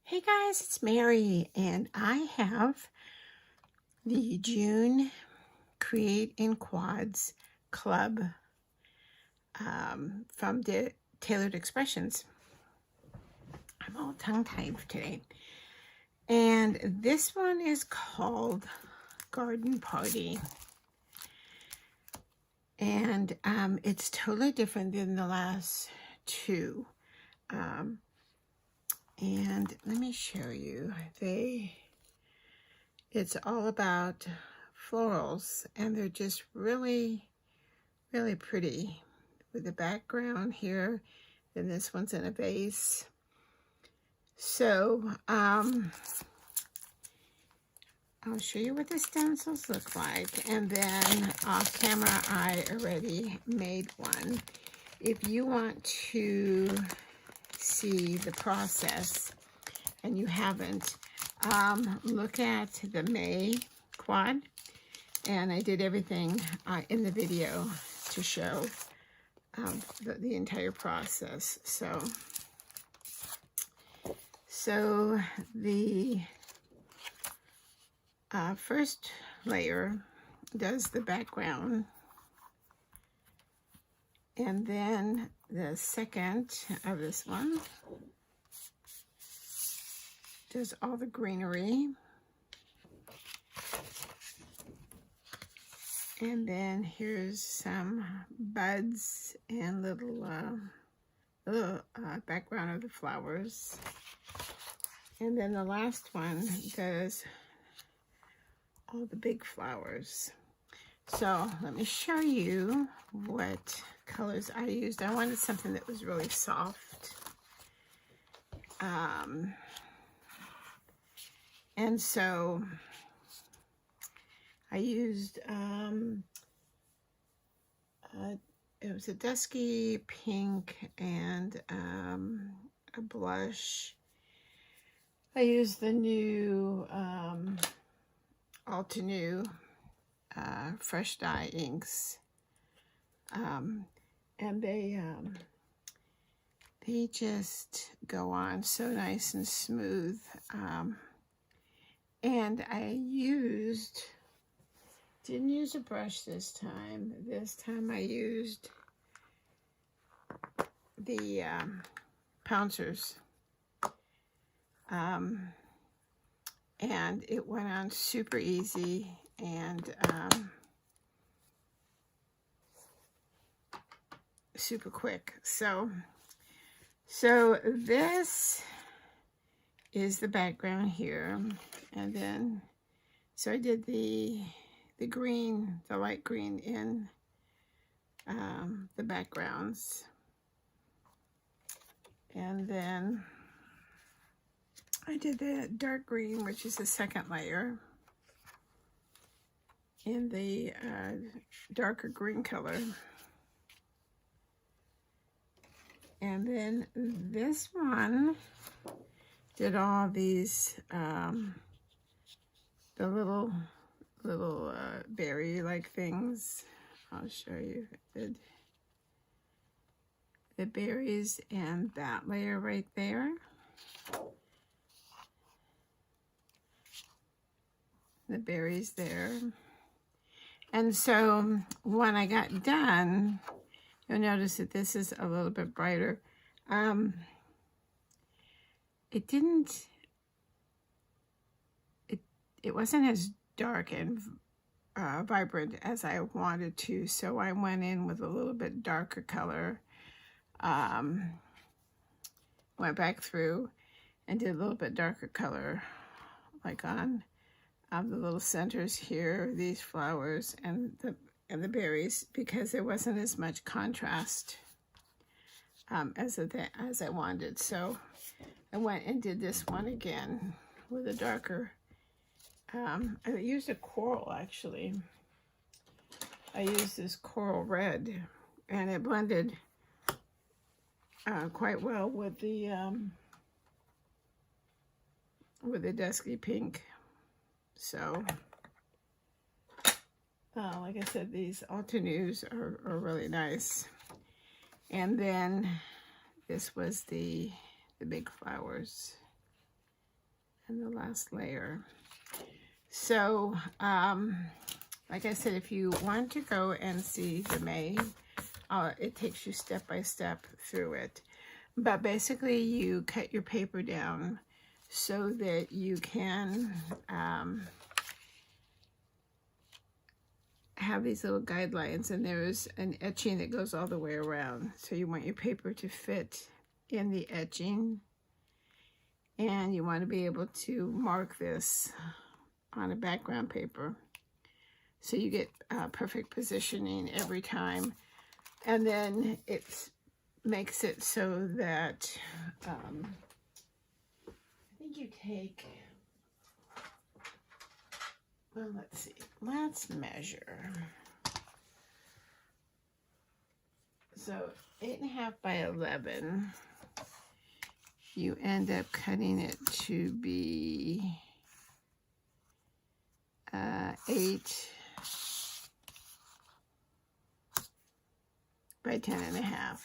Hey guys, it's Mary, and I have the June Create in Quads Club from the Tailored Expressions. I'm all tongue-tied today. And this one is called Garden Party. And it's totally different than the last two. And let me show you. It's all about florals, and they're just really, really pretty with the background here. Then this one's in a vase. So I'll show you what the stencils look like, and then off camera I already made one. If you want to see the process and you haven't, look at the May quad, and I did everything in the video to show the entire process. So the first layer does the background, and then the second of this one does all the greenery. And then here's some buds and little background of the flowers. And then the last one does all the big flowers. So let me show you what colors I used. I wanted something that was really soft. And so I used, it was a dusky pink and a blush. I used the new Altenew Fresh Dye inks, and they just go on so nice and smooth. And I didn't use a brush this time. This time I used the pouncers. And it went on super easy, and super quick. So this is the background here, and then so I did the green, the light green in the backgrounds, and then I did the dark green, which is the second layer, in the darker green color. And then this one did all these, the little berry-like things. I'll show you. The berries and that layer right there. The berries there. And so when I got done, you'll notice that this is a little bit brighter. It wasn't as dark and vibrant as I wanted to, so I went in with a little bit darker color. Went back through and did a little bit darker color, like on the little centers here, these flowers and the berries, because there wasn't as much contrast as I wanted. So I went and did this one again with a darker. I used a coral, actually. I used this coral red, and it blended quite well with the dusky pink. So, like I said, these Altenews are really nice. And then this was the big flowers. and the last layer. So, like I said, if you want to go and see the May, it takes you step by step through it. But basically, you cut your paper down so that you can have these little guidelines, and there's an etching that goes all the way around. So you want your paper to fit in the etching, and you want to be able to mark this on a background paper so you get perfect positioning every time. And then it makes it so that I think you take, well, let's see, let's measure. So 8.5 by 11, you end up cutting it to be 8 by 10.5.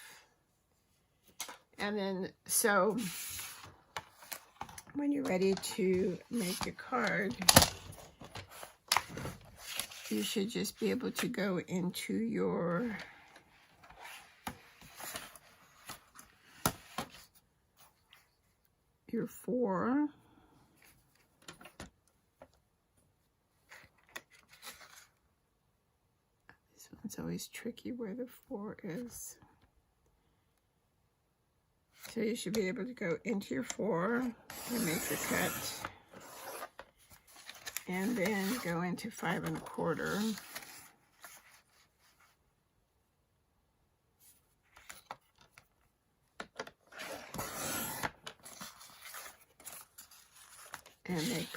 And then, so when you're ready to make your card, you should just be able to go into your four. This one's always tricky where the 4 is. So you should be able to go into your 4 and make the cut, and then go into 5 1/4. And make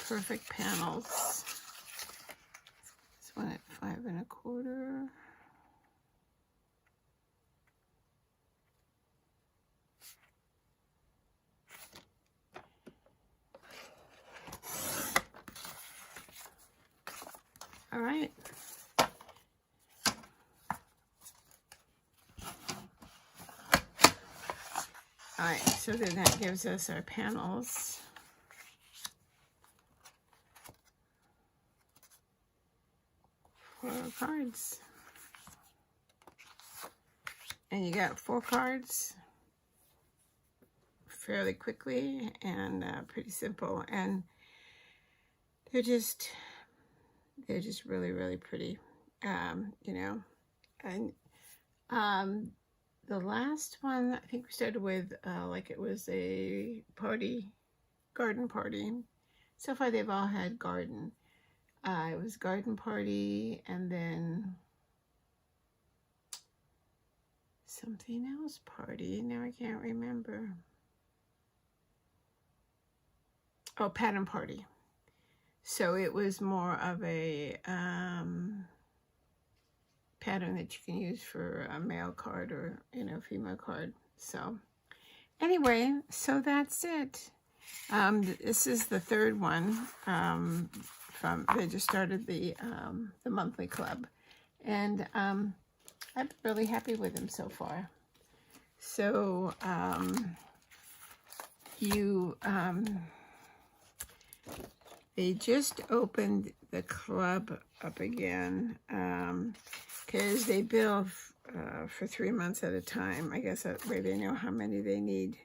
perfect panels. This one at 5 1/4. All right. All right, so then that gives us our panels. For our cards. And you got 4 cards fairly quickly and pretty simple. And they're just really, really pretty, you know. And the last one, I think we started with like it was a party, garden party. So far they've all had garden. It was garden party, and then something else party. Now I can't remember. Oh, pattern party. So it was more of a pattern that you can use for a male card or, you know, female card. So anyway, so that's it. This is the third one they just started the monthly club, and I'm really happy with them so far. So they just opened the club up again because they bill for 3 months at a time. I guess that way they know how many they need.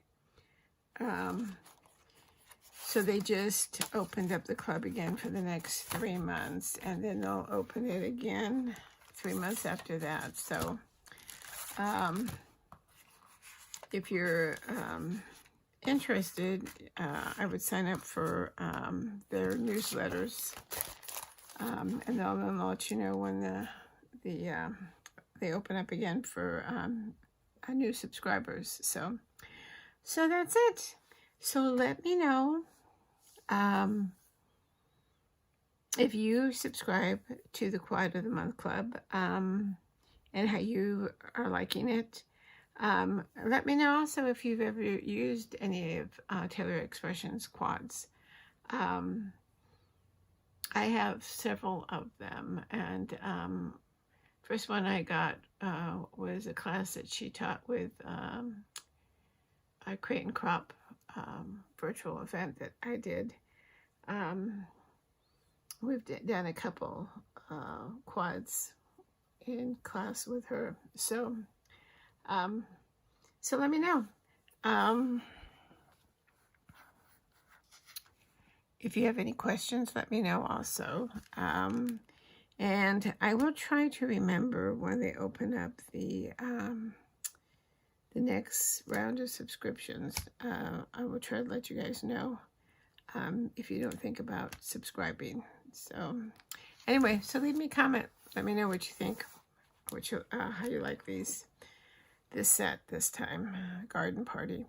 So they just opened up the club again for the next 3 months, and then they'll open it again 3 months after that. So if you're interested, I would sign up for their newsletters, and they'll let you know when they open up again for new subscribers. So that's it. So let me know if you subscribe to the Quad of the Month Club, and how you are liking it. Let me know also if you've ever used any of Taylor Expressions quads. I have several of them, and first one I got was a class that she taught with Crate and Crop virtual event that I did. We've done a couple quads in class with her. So let me know. If you have any questions, let me know also. And I will try to remember when they open up the next round of subscriptions. I will try to let you guys know if you don't think about subscribing. So anyway, so leave me a comment. Let me know what you think, how you like this set this time, garden party.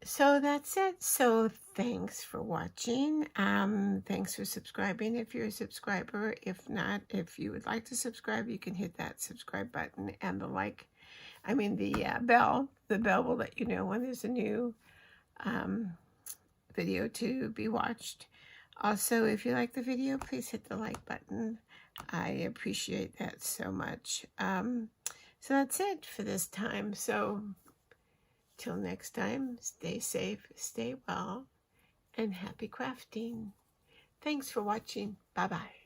So that's it. So thanks for watching. Thanks for subscribing if you're a subscriber. If not, if you would like to subscribe, you can hit that subscribe button and the bell. The bell will let you know when there's a new video to be watched. Also, if you like the video, please hit the like button. I appreciate that so much. So that's it for this time. So till next time, stay safe, stay well, and happy crafting. Thanks for watching. Bye-bye.